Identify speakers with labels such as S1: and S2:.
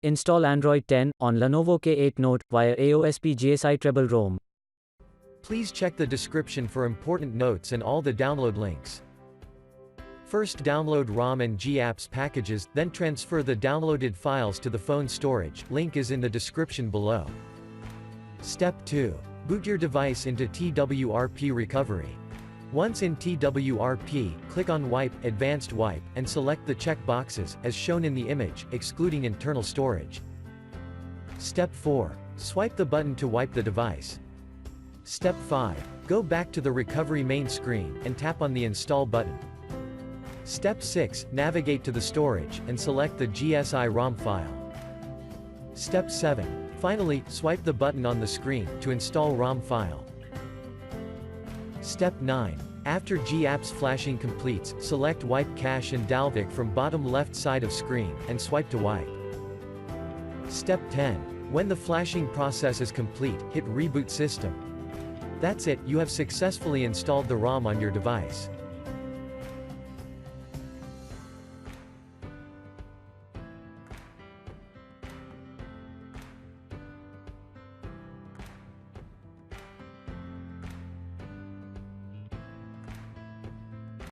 S1: Install Android 10 on Lenovo K8 Note via AOSP GSI Treble ROM.
S2: Please check the description for important notes and all the download links. First download ROM and GApps packages, then transfer the downloaded files to the phone storage, link is in the description below. Step 2. Boot your device into TWRP recovery. Once in TWRP, click on Wipe, Advanced Wipe, and select the check boxes, as shown in the image, excluding internal storage. Step 4. Swipe the button to wipe the device. Step 5. Go back to the recovery main screen, and tap on the Install button. Step 6. Navigate to the storage, and select the GSI ROM file. Step 7. Finally, swipe the button on the screen, to install ROM file. Step 9. After GApps flashing completes, select Wipe Cache and dalvik from bottom left side of screen, and swipe to wipe. Step 10. When the flashing process is complete, hit Reboot System. That's it, you have successfully installed the ROM on your device.